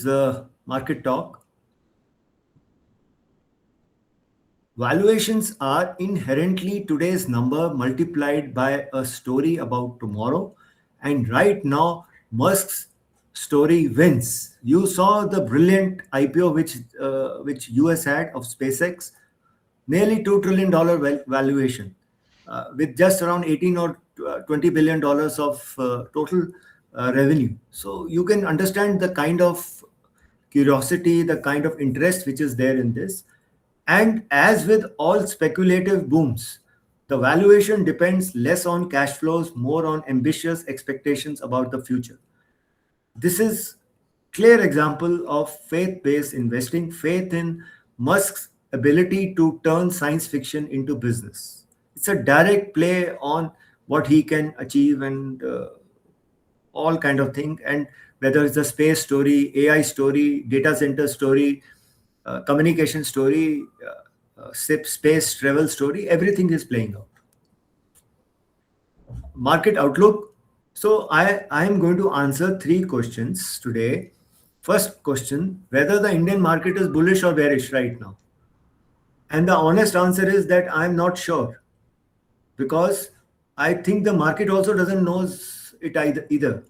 today's market talk. Valuations are inherently today's number multiplied by a story about tomorrow. And right now, Musk's story wins. You saw the brilliant IPO which US had of SpaceX, nearly $2 trillion valuation, with just around 18 or $20 billion of total revenue. So you can understand the kind of curiosity, the kind of interest which is there in this. And as with all speculative booms, the valuation depends less on cash flows, more on ambitious expectations about the future. This is clear example of faith-based investing, faith in Musk's ability to turn science fiction into business. It's a direct play on what he can achieve and all kind of thing. And whether it's a space story, AI story, data center story, communication story, space travel story, everything is playing out. Market outlook. So I am going to answer three questions today. First question, whether the Indian market is bullish or bearish right now. And the honest answer is that I'm not sure, because I think the market also doesn't know it either.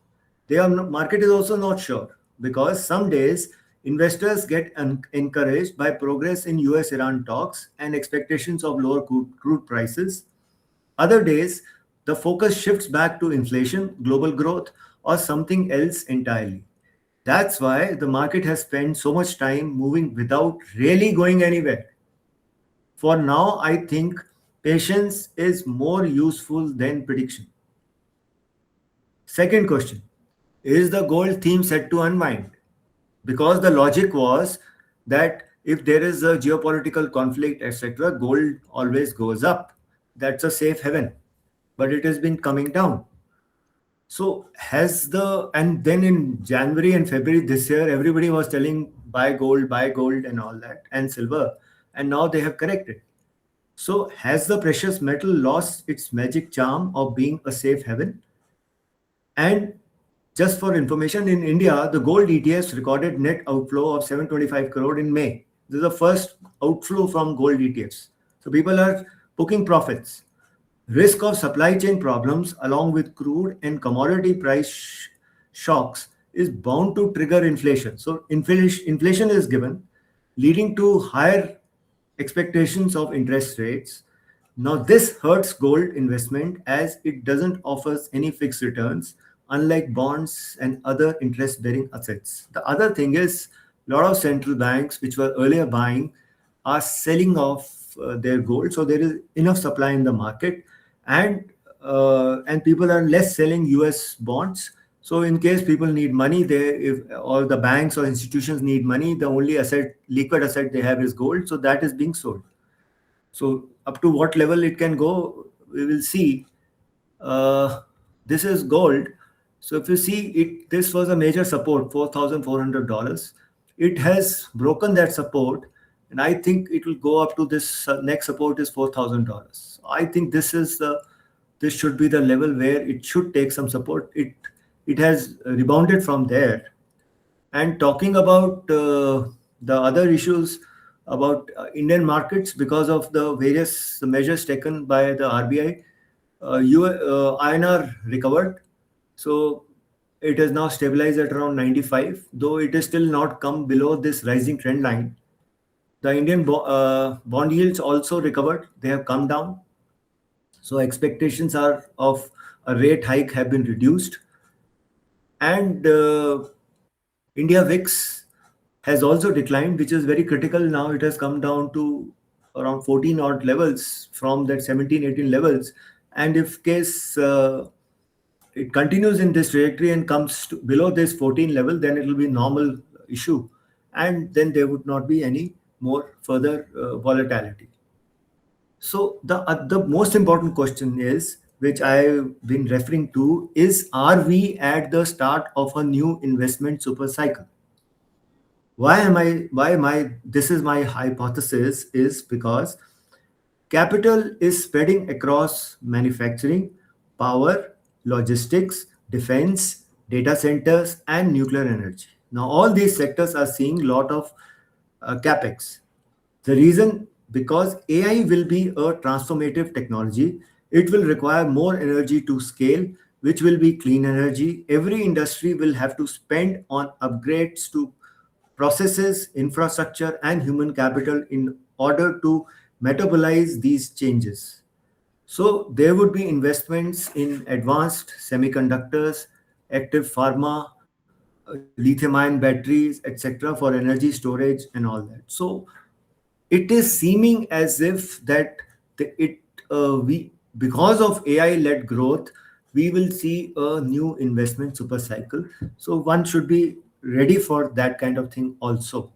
The market is also not sure, because some days investors get encouraged by progress in US-Iran talks and expectations of lower crude prices. Other days, the focus shifts back to inflation, global growth, or something else entirely. That's why the market has spent so much time moving without really going anywhere. For now, I think patience is more useful than prediction. Second question, is the gold theme set to unwind? Because the logic was that if there is a geopolitical conflict, etc., gold always goes up. That's a safe haven. But it has been coming down. So and then in January and February this year, everybody was telling buy gold and all that, and silver. And now they have corrected. So has the precious metal lost its magic charm of being a safe haven? And just for information, in India, the gold ETFs recorded net outflow of 725 crore in May. This is the first outflow from gold ETFs. So people are booking profits. Risk of supply chain problems along with crude and commodity price shocks is bound to trigger inflation. So inflation is given, leading to higher expectations of interest rates. Now this hurts gold investment as it doesn't offer any fixed returns, unlike bonds and other interest-bearing assets. The other thing is a lot of central banks which were earlier buying are selling off their gold. So there is enough supply in the market, and people are less selling US bonds. So in case people need money, or the banks or institutions need money, the only liquid asset they have is gold. So that is being sold. So up to what level it can go, we will see. This is gold. So if you see this was a major support, $4,400. It has broken that support, and I think it will go up to this next support is $4,000. I think this should be the level where it should take some support. It has rebounded from there. And talking about the other issues about Indian markets, because of the various measures taken by the RBI, INR recovered. So it has now stabilized at around 95, though it is still not come below this rising trend line. The Indian bond yields also recovered. They have come down. So expectations of a rate hike have been reduced. And India VIX has also declined, which is very critical. Now it has come down to around 14 odd levels from that 17, 18 levels. And if case it continues in this trajectory and comes below this 14 level, then it will be normal issue. And then there would not be any more further volatility. So the most important question is, which I've been referring to, is are we at the start of a new investment super cycle? This is my hypothesis, is because capital is spreading across manufacturing, power, logistics, defense, data centers, and nuclear energy. Now, all these sectors are seeing a lot of capex. The reason, because AI will be a transformative technology, it will require more energy to scale, which will be clean energy. Every industry will have to spend on upgrades to processes, infrastructure, and human capital in order to metabolize these changes. So there would be investments in advanced semiconductors, active pharma, lithium-ion batteries, etc., for energy storage and all that. So it is seeming as if that it we because of AI-led growth, we will see a new investment super cycle. So one should be ready for that kind of thing also.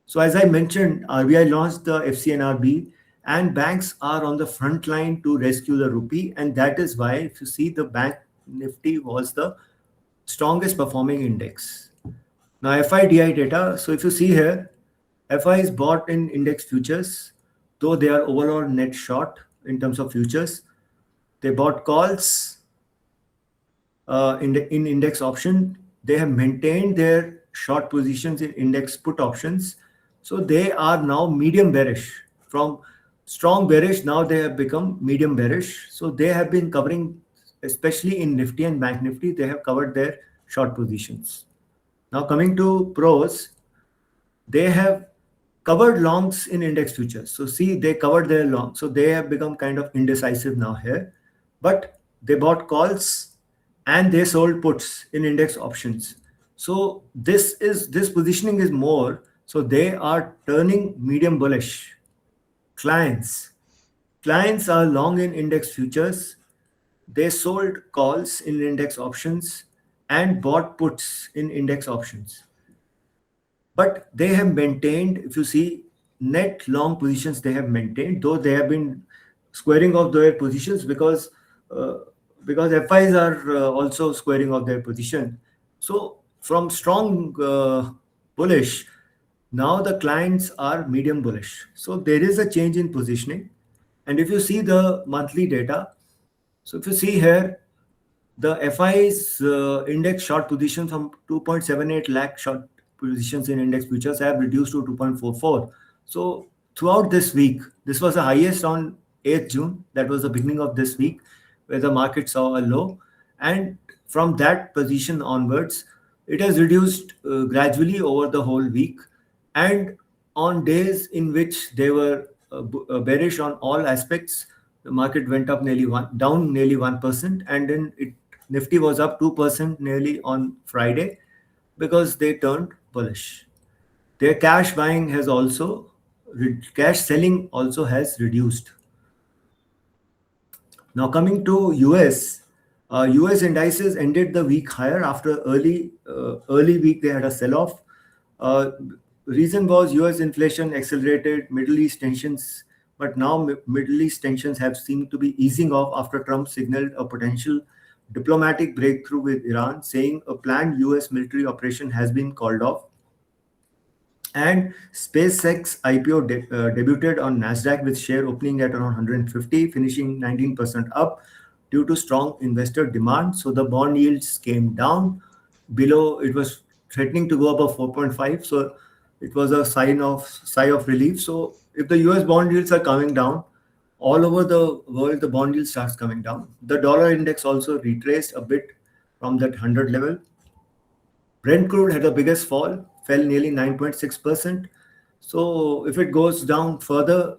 So as I mentioned, RBI launched the FCNRB, and banks are on the front line to rescue the rupee, and that is why if you see the bank Nifty was the strongest performing index. Now FIDI data. So if you see here, FI is bought in index futures, though they are overall net short in terms of futures. They bought calls in index option. They have maintained their short positions in index put options. So they are now medium bearish. From strong bearish, now they have become medium bearish. So they have been covering, especially in Nifty and Bank Nifty, they have covered their short positions. Now coming to pros, they have covered longs in index futures. So see, they covered their long. So they have become kind of indecisive now here. But they bought calls and they sold puts in index options. So this positioning is more. So they are turning medium bullish. Clients. Clients are long in index futures. They sold calls in index options and bought puts in index options. But they have maintained, if you see, net long positions they have maintained, though they have been squaring off their positions uh, because FIs are also squaring off their position. So from strong bullish, now the clients are medium bullish. So there is a change in positioning. And if you see the monthly data, so if you see here, the FI's index short position from 2.78 lakh short positions in index futures have reduced to 2.44. So throughout this week, this was the highest on 8th June. That was the beginning of this week where the market saw a low. And from that position onwards, it has reduced gradually over the whole week. And on days in which they were bearish on all aspects, the market went up nearly down nearly 1%, and then Nifty was up 2% nearly on Friday because they turned bullish. Their cash buying has also cash selling also has reduced. Now coming to US, US indices ended the week higher after early week they had a sell-off. Uh, Reason was US inflation accelerated, Middle East tensions, but now Middle East tensions have seemed to be easing off after Trump signaled a potential diplomatic breakthrough with Iran, saying a planned US military operation has been called off. And SpaceX IPO debuted on Nasdaq with share opening at around 150, finishing 19% up due to strong investor demand. So the bond yields came down below. It was threatening to go above 4.5. So it was a sigh of relief. So if the US bond yields are coming down, all over the world, the bond yield starts coming down. The dollar index also retraced a bit from that 100 level. Brent crude had the biggest fall, fell nearly 9.6%. So if it goes down further,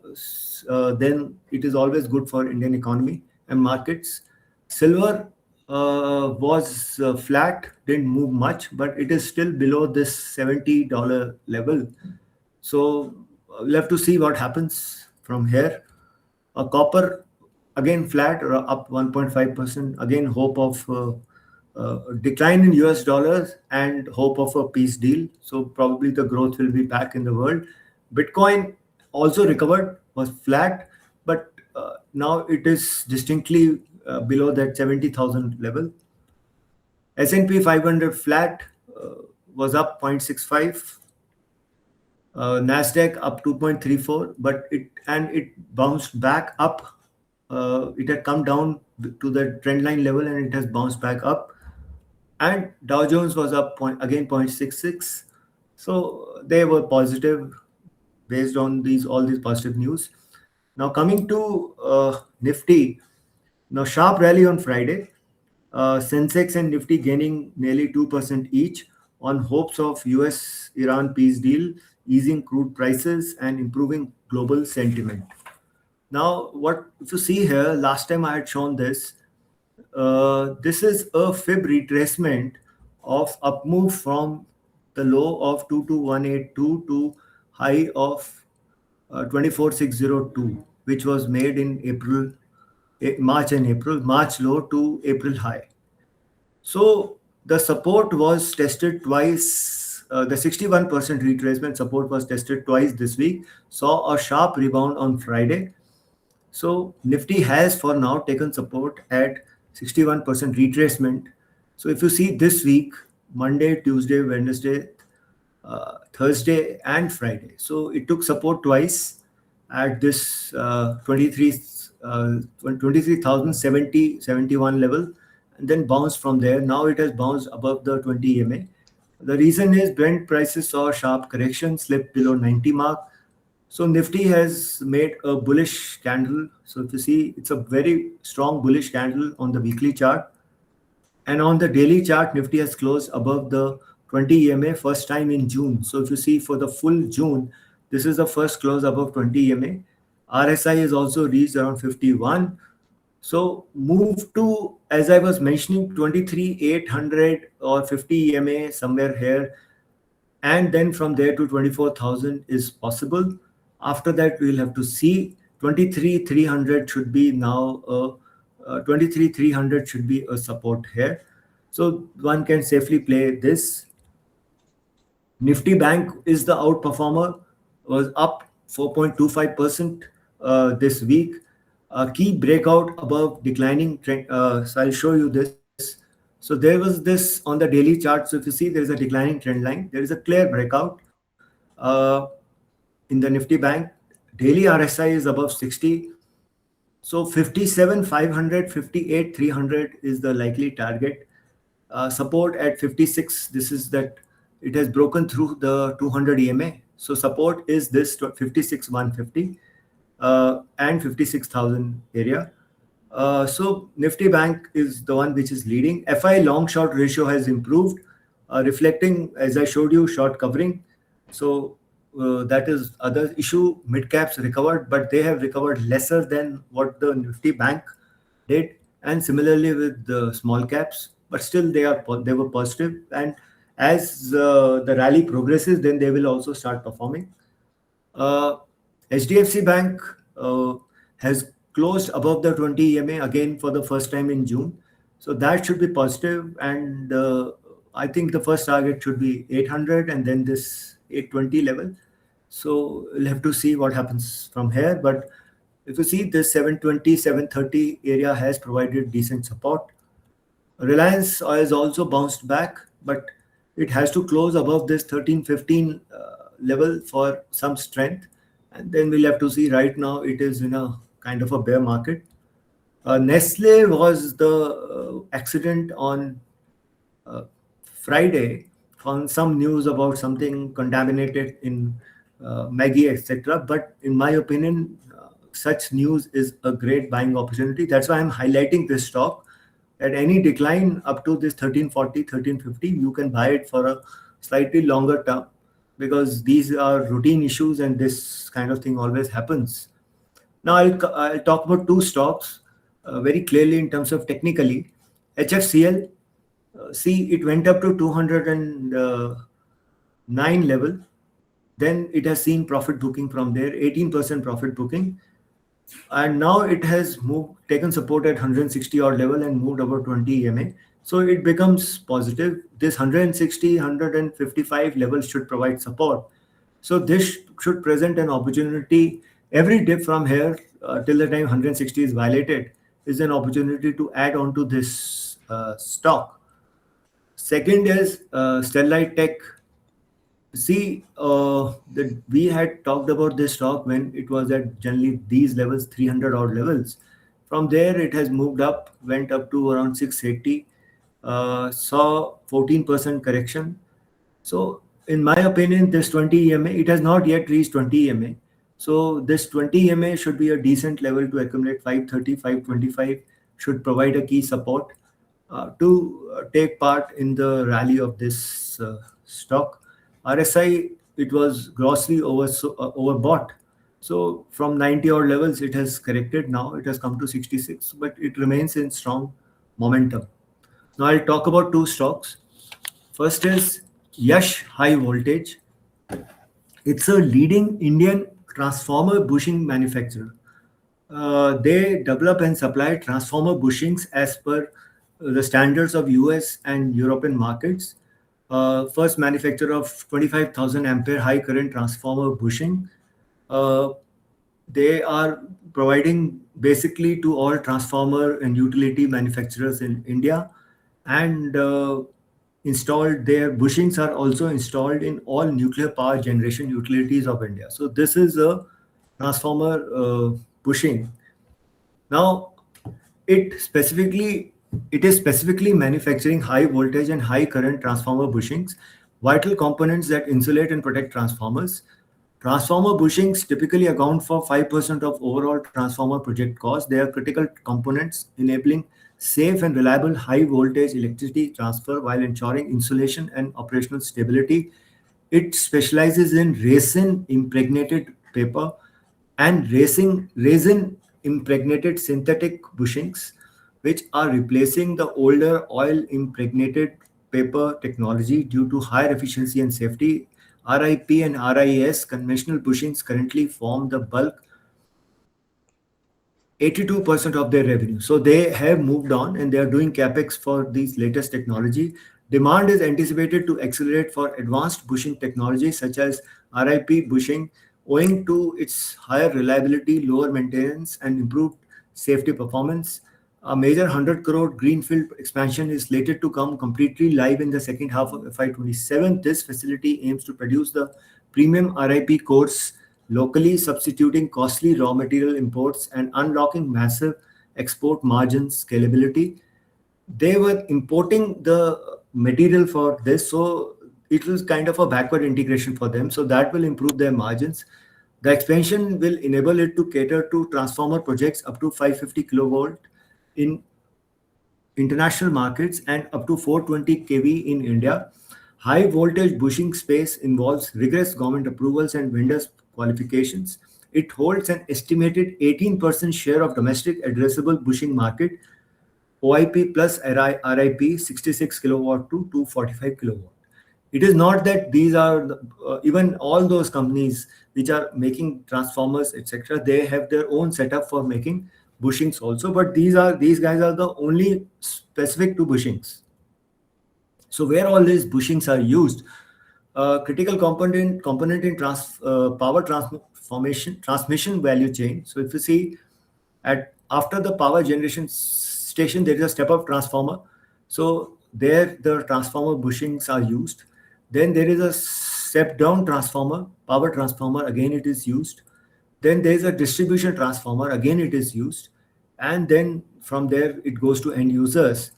then it is always good for Indian economy and markets. Silver was flat, didn't move much, but it is still below this $70 level. So we'll have to see what happens from here. Copper again flat or up 1.5%. Again, hope of decline in US dollars and hope of a peace deal. So probably the growth will be back in the world. Bitcoin also recovered, was flat, but now it is distinctly below that 70,000 level. S&P 500 flat, was up 0.65. Nasdaq up 2.34, but it bounced back up. It had come down to the trend line level and it has bounced back up. and Dow Jones was up again 0.66. So they were positive based on these all these positive news. Now coming to Nifty, now sharp rally on Friday. Sensex and Nifty gaining nearly 2% each on hopes of US-Iran peace deal, easing crude prices and improving global sentiment. Now, what if you see here? Last time I had shown this. This is a fib retracement of up move from the low of 22182 to high of 24602, which was made in March and April, March low to April high. So the support was tested twice. The 61% retracement support was tested twice this week, saw a sharp rebound on Friday. So Nifty has for now taken support at 61% retracement. So if you see this week, Monday, Tuesday, Wednesday, Thursday, and Friday. So it took support twice at this 23,070 level, and then bounced from there. Now it has bounced above the 20 EMA. The reason is Brent prices saw a sharp correction, slipped below 90 mark. So Nifty has made a bullish candle. So if you see, it's a very strong bullish candle on the weekly chart. And on the daily chart, Nifty has closed above the 20 EMA first time in June. So if you see for the full June, this is the first close above 20 EMA. RSI is also reached around 51. So move to, as I was mentioning, 23,800 or 50 EMA somewhere here. And then from there to 24,000 is possible. After that, we'll have to see 23,300 should be now 23,300 should be a support here. So one can safely play this. Nifty Bank is the outperformer, was up 4.25% this week. A key breakout above declining trend. So I'll show you this. So there was this on the daily chart. So if you see, there is a declining trend line. There is a clear breakout in the Nifty Bank. Daily RSI is above 60. So 57, 500, 58, 300 is the likely target. Support at 56. This is that it has broken through the 200 EMA. So support is this 56, 150 and 56,000 area. So Nifty Bank is the one which is leading. FI long short ratio has improved, reflecting, as I showed you, short covering. So that is other issue. Mid caps recovered, but they have recovered lesser than what the Nifty Bank did, and similarly with the small caps. But still, they were positive, and as the rally progresses, then they will also start performing. Uh, HDFC Bank has closed above the 20 EMA again for the first time in June. So that should be positive, and I think the first target should be 800 and then this 820 level. So we'll have to see what happens from here. But if you see, this 720, 730 area has provided decent support. Reliance has also bounced back, but it has to close above this 1315 level for some strength. And then we'll have to see. Right now, it is in a kind of a bear market. Nestle was the accident on Friday, on some news about something contaminated in Maggie, etc. But in my opinion, such news is a great buying opportunity. That's why I'm highlighting this stock. At any decline up to this 1340, 1350, you can buy it for a slightly longer term, because these are routine issues and this kind of thing always happens. Now I'll talk about two stocks very clearly in terms of technically. HFCL, see, it went up to 209 level. Then it has seen profit booking from there, 18% profit booking. And now it has taken support at 160 odd level and moved over 20 EMA. So it becomes positive. This 160, 155 level should provide support. So this should present an opportunity. Every dip from here till the time 160 is violated is an opportunity to add on to this stock. Second is Sterlite Tech. See, we had talked about this stock when it was at generally these levels, 300 odd levels. From there, it has moved up, went up to around 680. saw 14% correction. So, in my opinion, this 20 EMA, it has not yet reached 20 EMA. So, this 20 EMA should be a decent level to accumulate. 530, 525 should provide a key support to take part in the rally of this stock. RSI, it was grossly overbought. So, from 90 odd levels, it has corrected now. It has come to 66, but it remains in strong momentum. Now, I'll talk about two stocks. First is Yash Highvoltage. It's a leading Indian transformer bushing manufacturer. They develop and supply transformer bushings as per the standards of US and European markets. First manufacturer of 25,000 ampere high current transformer bushing. Uh, they are providing basically to all transformer and utility manufacturers in India, and installed their bushings are also installed in all nuclear power generation utilities of India. So this is a transformer bushing. Now, it specifically it is specifically manufacturing high voltage and high current transformer bushings, vital components that insulate and protect transformers. Transformer bushings typically account for 5% of overall transformer project cost. They are critical components enabling safe and reliable high voltage electricity transfer while ensuring insulation and operational stability. It specializes in resin impregnated paper and resin impregnated synthetic bushings, which are replacing the older oil impregnated paper technology due to higher efficiency and safety. RIP and RIS conventional bushings currently form the bulk 82% of their revenue. So they have moved on and they are doing capex for these latest technology. Demand is anticipated to accelerate for advanced bushing technologies such as RIP bushing, owing to its higher reliability, lower maintenance, and improved safety performance. A major 100 crore greenfield expansion is slated to come completely live in the second half of FY27. This facility aims to produce the premium RIP cores locally, substituting costly raw material imports and unlocking massive export margin scalability. They were importing the material for this, so it was kind of a backward integration for them. So that will improve their margins. The expansion will enable it to cater to transformer projects up to 550 kilovolt in international markets and up to 420 kV in India. High voltage bushing space involves rigorous government approvals and vendors qualifications. It holds an estimated 18% share of domestic addressable bushing market. OIP plus RIP 66 kilowatt to 245 kilowatt. It is not that these are even all those companies which are making transformers, etc. They have their own setup for making bushings also, but these guys are the only specific to bushings. So where all these bushings are used, critical component in power transmission value chain. So if you see at after the power generation station, there is a step up transformer. So there the transformer bushings are used. Then there is a step down transformer, power transformer. Again, it is used. Then there is a distribution transformer. Again, it is used, and then from there it goes to end users.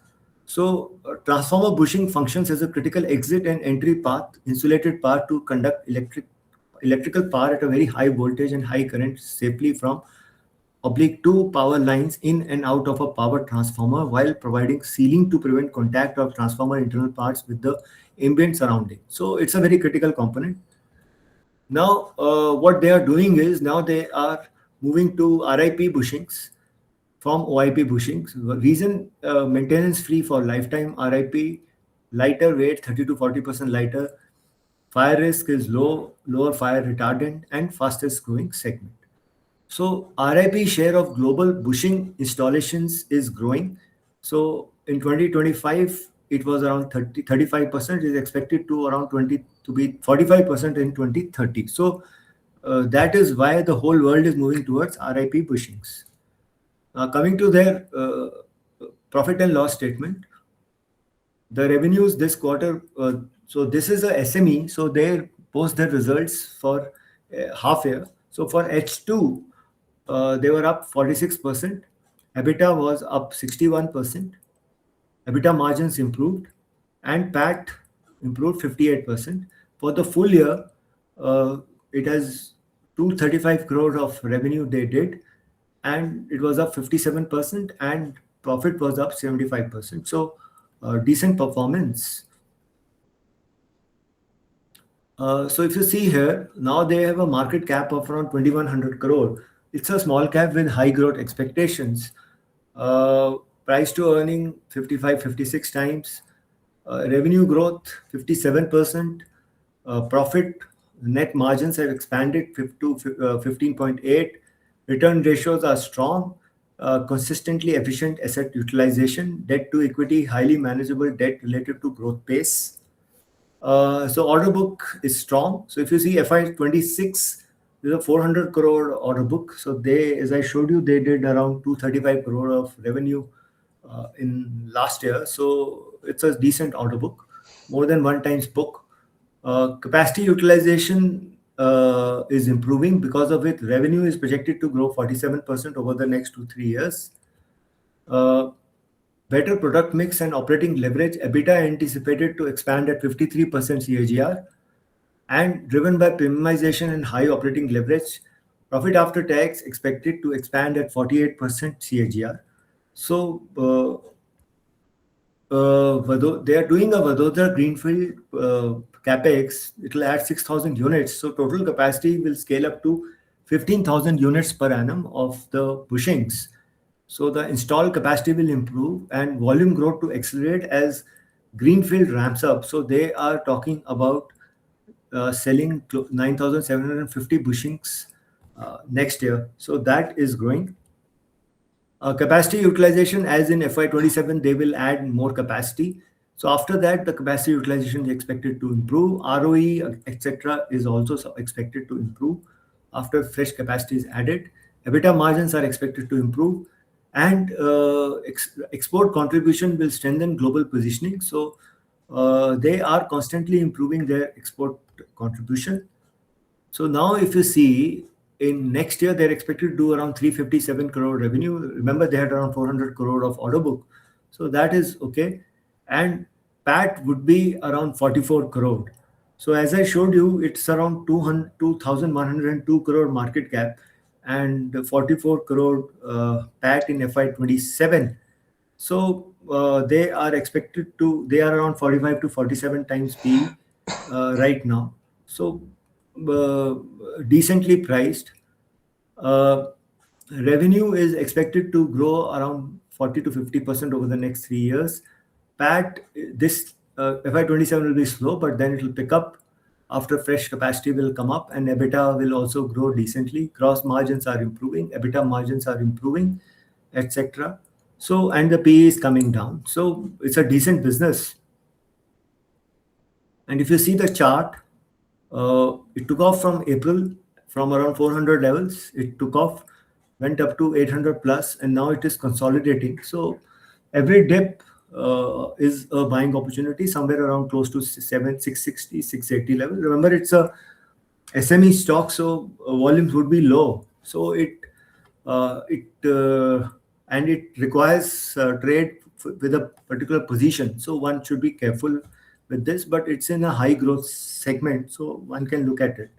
So, transformer bushing functions as a critical exit and entry path, insulated path to conduct electrical power at a very high voltage and high current safely from oblique two power lines in and out of a power transformer while providing sealing to prevent contact of transformer internal parts with the ambient surrounding. So, it's a very critical component. Now, what they are doing is now they are moving to RIP bushings from OIP bushings. Reason maintenance free for lifetime. RIP lighter weight, 30 to 40% lighter. Fire risk is low, lower fire retardant, and fastest growing segment. So RIP share of global bushing installations is growing. So in 2025, it was around 35%. It is expected to around 20 to be 45% in 2030. So that is why the whole world is moving towards RIP bushings. Coming to their profit and loss statement, the revenues this quarter, so this is a SME, so they post their results for half year. So for H2, they were up 46%. EBITDA was up 61%. EBITDA margins improved, and PAT improved 58%. For the full year, uh, it has 235 crore of revenue they did, and it was up 57%, and profit was up 75%. So, decent performance. So if you see here, now they have a market cap of around 2100 crore. It's a small cap with high growth expectations. Uh, Price to earning 55, 56 times. Revenue growth 57%. Profit net margins have expanded to 15.8. Return ratios are strong. Consistently efficient asset utilization. Debt to equity highly manageable debt relative to growth pace. So order book is strong. So if you see FY26, there's a 400 crore order book. So they, as I showed you, they did around 235 crore of revenue in last year. So it's a decent order book, more than one times book. Capacity utilization is improving. Because of it, revenue is projected to grow 47% over the next 2-3 years. Uh, Better product mix and operating leverage, EBITDA anticipated to expand at 53% CAGR, and driven by premiumization and high operating leverage, profit after tax expected to expand at 48% CAGR. So, they are doing a Vadodara Greenfield capex. It will add 6,000 units. So total capacity will scale up to 15,000 units per annum of the bushings. So the installed capacity will improve and volume growth to accelerate as Greenfield ramps up. So they are talking about selling 9,750 bushings next year. So that is growing. Capacity utilization, as in FY27, they will add more capacity. So after that, the capacity utilization is expected to improve. ROE, etc., is also expected to improve after fresh capacity is added. EBITDA margins are expected to improve, and export contribution will strengthen global positioning. So they are constantly improving their export contribution. So now if you see, in next year, they're expected to do around 357 crore revenue. Remember, they had around 400 crore of order book. So that is okay. And PAT would be around 44 crore. So as I showed you, it's around 2,102 crore market cap and 44 crore PAT in FY27. So they are around 45 to 47 times P right now. So uh, decently priced. Uh, Revenue is expected to grow around 40 to 50% over the next 3 years. PAT, this FY27 will be slow, but then it will pick up after fresh capacity will come up, and EBITDA will also grow decently. Gross margins are improving, EBITDA margins are improving, etc. So, and the PE is coming down. So, it's a decent business. And if you see the chart, it took off from April from around 400 levels. It took off, went up to 800 plus, and now it is consolidating. So every dip is a buying opportunity somewhere around close to 660, 680 level. Remember, it's a SME stock, so volumes would be low. So it and it requires trade with a particular position. So one should be careful with this, but it's in a high growth segment, so one can look at it.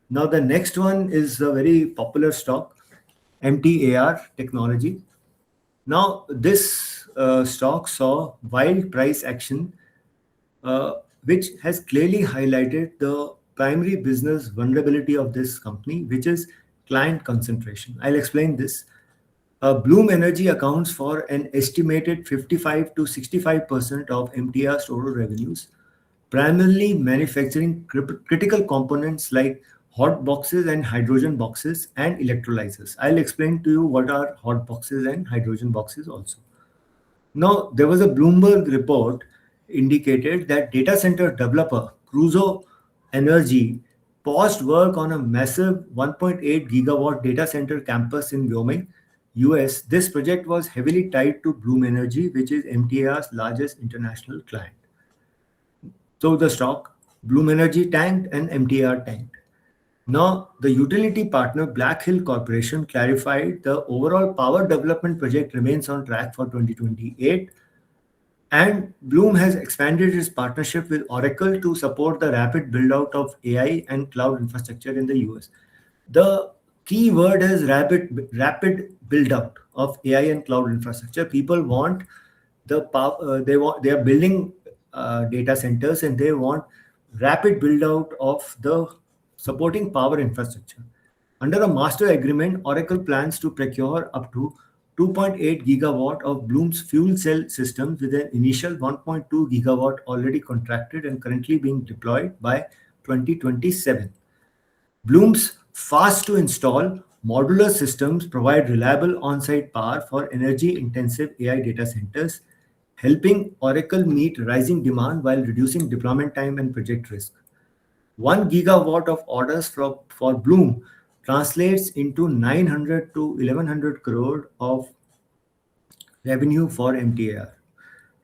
Now the next one is a very popular stock, MTAR technology. Now this stock saw wild price action, which has clearly highlighted the primary business vulnerability of this company, which is client concentration. I'll explain this. Bloom Energy accounts for an estimated 55 to 65% of MTR's total revenues, primarily manufacturing critical components like hot boxes and hydrogen boxes and electrolyzers. I'll explain to you what are hot boxes and hydrogen boxes also. Now, there was a Bloomberg report indicated that data center developer Crude Energy paused work on a massive 1.8 gigawatt data center campus in Wyoming, US. This project was heavily tied to Bloom Energy, which is MTAR's largest international client. So the stock, Bloom Energy tanked and MTAR tanked. Now, the utility partner Black Hill Corporation clarified the overall power development project remains on track for 2028. And Bloom has expanded its partnership with Oracle to support the rapid build out of AI and cloud infrastructure in the US. The key word is rapid build out of AI and cloud infrastructure. People want the power, they are building data centers, and they want rapid build out of the supporting power infrastructure. Under a master agreement, Oracle plans to procure up to 2.8 gigawatt of Bloom's fuel cell systems, with an initial 1.2 gigawatt already contracted and currently being deployed by 2027. Bloom's fast to install modular systems provide reliable on site power for energy intensive AI data centers, helping Oracle meet rising demand while reducing deployment time and project risk. 1 gigawatt of orders for Bloom translates into 900 to 1100 crore of revenue for MTAR.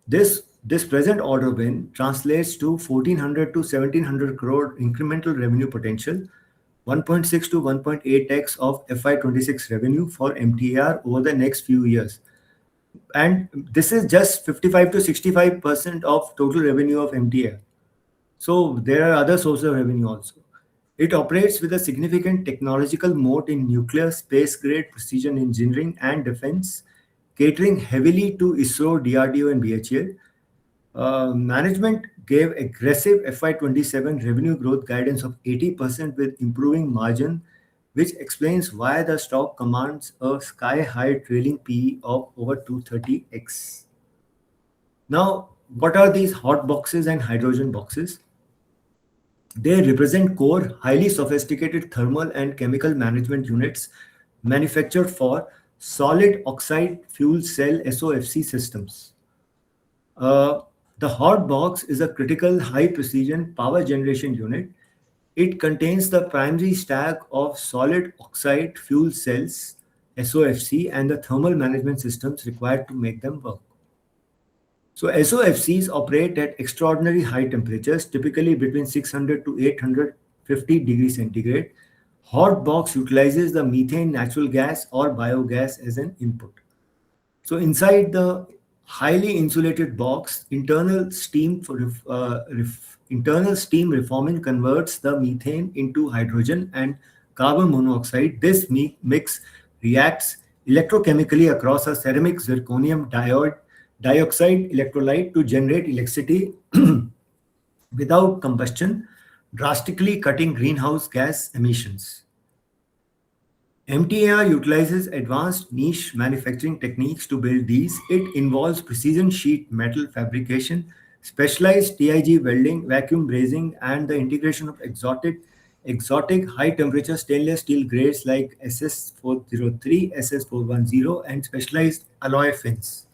This present order win translates to 1400 to 1700 crore incremental revenue potential, 1.6 to 1.8x of FY26 revenue for MTAR over the next few years. And this is just 55 to 65% of total revenue of MTAR. So there are other sources of revenue also. It operates with a significant technological moat in nuclear, space grade precision engineering, and defense, catering heavily to ISRO, DRDO, and BHEL. Management gave aggressive FY27 revenue growth guidance of 80% with improving margin, which explains why the stock commands a sky high trailing PE of over 230x. Now, what are these hot boxes and hydrogen boxes? They represent core, highly sophisticated thermal and chemical management units manufactured for solid oxide fuel cell SOFC systems. Uh, the hot box is a critical high precision power generation unit. It contains the primary stack of solid oxide fuel cells, SOFC, and the thermal management systems required to make them work. So SOFCs operate at extraordinary high temperatures, typically between 600 to 850 degrees centigrade. Hot box utilizes the methane, natural gas, or biogas as an input. So inside the highly insulated box, internal steam reforming converts the methane into hydrogen and carbon monoxide. This mix reacts electrochemically across a ceramic zirconium dioxide electrolyte to generate electricity without combustion, drastically cutting greenhouse gas emissions. MTAR utilizes advanced niche manufacturing techniques to build these. It involves precision sheet metal fabrication, specialized TIG welding, vacuum brazing, and the integration of exotic high temperature stainless steel grades like SS403, SS410, and specialized alloy fins.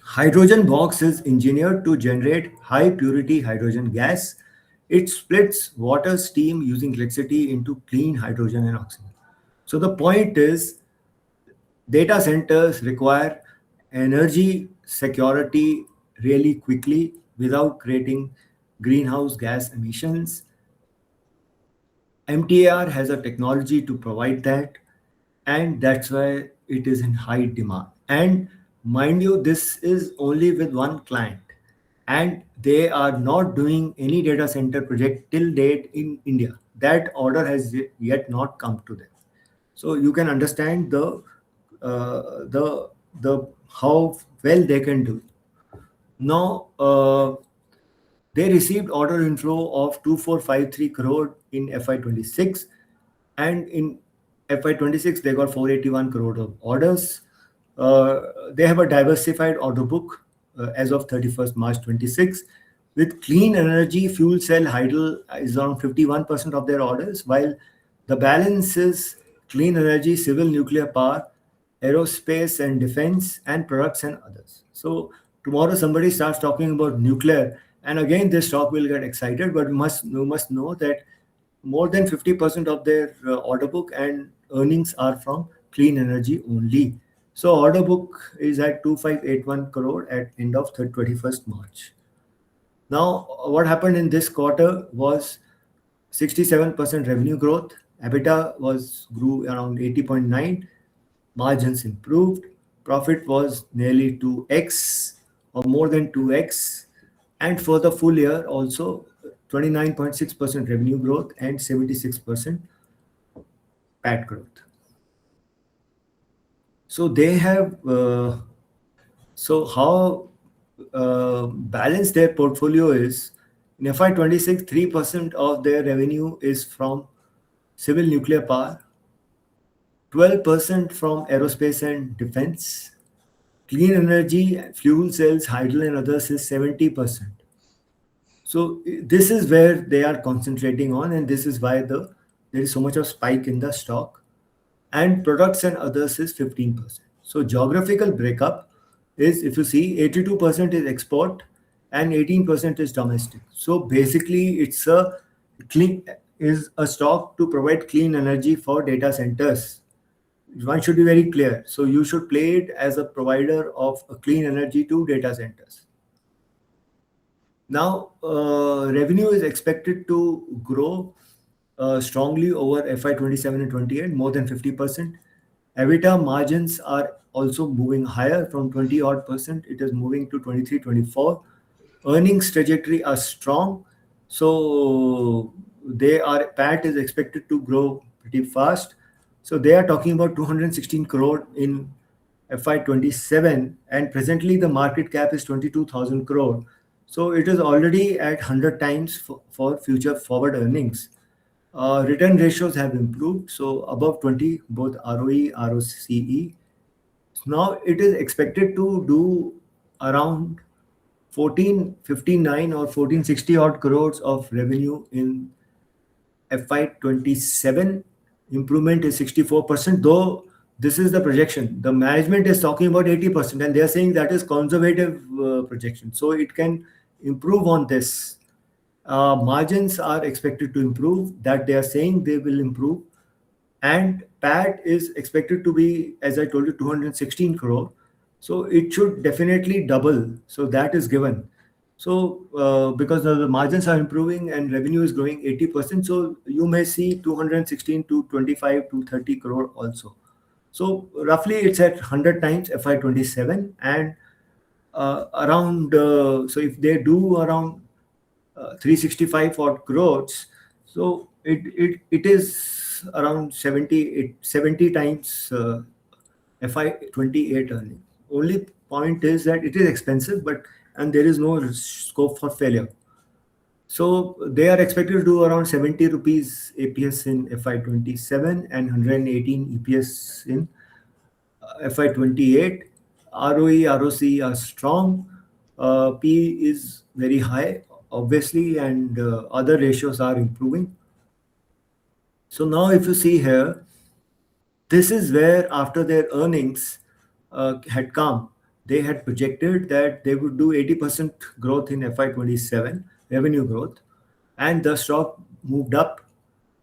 Hydrogen box is engineered to generate high purity hydrogen gas. It splits water steam using electricity into clean hydrogen and oxygen. So the point is, data centers require energy security really quickly without creating greenhouse gas emissions. MTAR has a technology to provide that, and that's why it is in high demand. And mind you, this is only with one client, and they are not doing any data center project till date in India. That order has yet not come to them. So you can understand the how well they can do. Now, they received order inflow of 2453 crore in FY26, and in FY26 they got 481 crore of orders. They have a diversified order book as of 31st March 26. With clean energy, fuel cell hydel is around 51% of their orders, while the balance is clean energy, civil nuclear power, aerospace and defense, and products and others. So tomorrow somebody starts talking about nuclear, and again this stock will get excited, but you must know that more than 50% of their order book and earnings are from clean energy only. So order book is at 2581 crore at end of 21st March. Now, what happened in this quarter was 67% revenue growth. EBITDA grew around 80.9. Margins improved. profit was nearly 2x or more than 2x. And for the full year, also 29.6% revenue growth and 76% PAT growth. So they have, so how balanced their portfolio is. In FY26, 3% of their revenue is from civil nuclear power, 12% from aerospace and defense, clean energy, fuel cells, hydrogen and others is 70%. So this is where they are concentrating on, and this is why there is so much of spike in the stock. And products and others is 15%. So geographical breakup is, if you see, 82% is export and 18% is domestic. So basically, it's a clean is a stock to provide clean energy for data centers. One should be very clear. So you should play it as a provider of a clean energy to data centers. Now, revenue is expected to grow strongly over FY27 and 28, more than 50%. EBITDA margins are also moving higher from 20 odd percent. It is moving to 23, 24. Earnings trajectory are strong. So PAT is expected to grow pretty fast. So they are talking about 216 crore in FY27, and presently the market cap is 22,000 crore. So it is already at 100 times for future forward earnings. Return ratios have improved, so above 20, both ROE, ROCE. Now it is expected to do around 1459 or 1460 odd crores of revenue in FY27. Improvement is 64%, though this is the projection. The management is talking about 80%, and they are saying that is conservative projection. So it can improve on this. Margins are expected to improve, that they are saying they will improve. And PAT is expected to be, as I told you, 216 crore. So it should definitely double. So that is given. So because the margins are improving and revenue is growing 80%, so you may see 216 to 25 to 30 crore also. So roughly it's at 100 times FY27, and around, so if they do around 365 odd crores, so it is around 70 times FY28 earning. Only point is that it is expensive, and there is no scope for failure. So they are expected to do around 70 rupees APS in FY27 and 118 EPS in FY28. ROE, ROC are strong. P is very high, obviously, and other ratios are improving. So now if you see here, this is where after their earnings had come, they had projected that they would do 80% growth in FY27, revenue growth, and the stock moved up.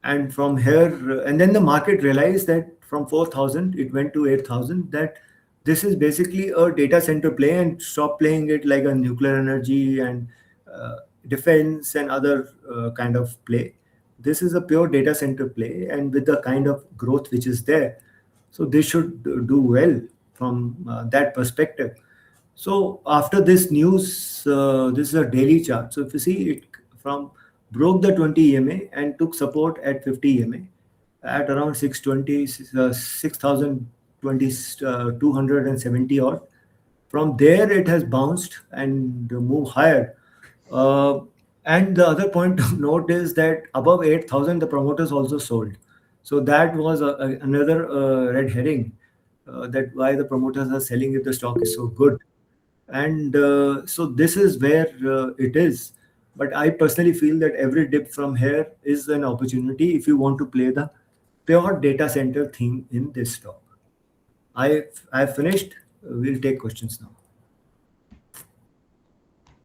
And from here, and then the market realized that from 4,000, it went to 8,000, that this is basically a data center play, and stop playing it like a nuclear energy and defense and other kind of play. This is a pure data center play, and with the kind of growth which is there. So they should do well from that perspective. So after this news, this is a daily chart. So if you see, it from broke the 20 EMA and took support at 50 EMA at around 620, 6,020, 270 odd. From there, it has bounced and moved higher. And the other point to note is that above 8,000, the promoters also sold. So that was another red herring, that why the promoters are selling if the stock is so good. And so this is where it is. But I personally feel that every dip from here is an opportunity if you want to play the pure data center theme in this stock. I've finished. We'll take questions now.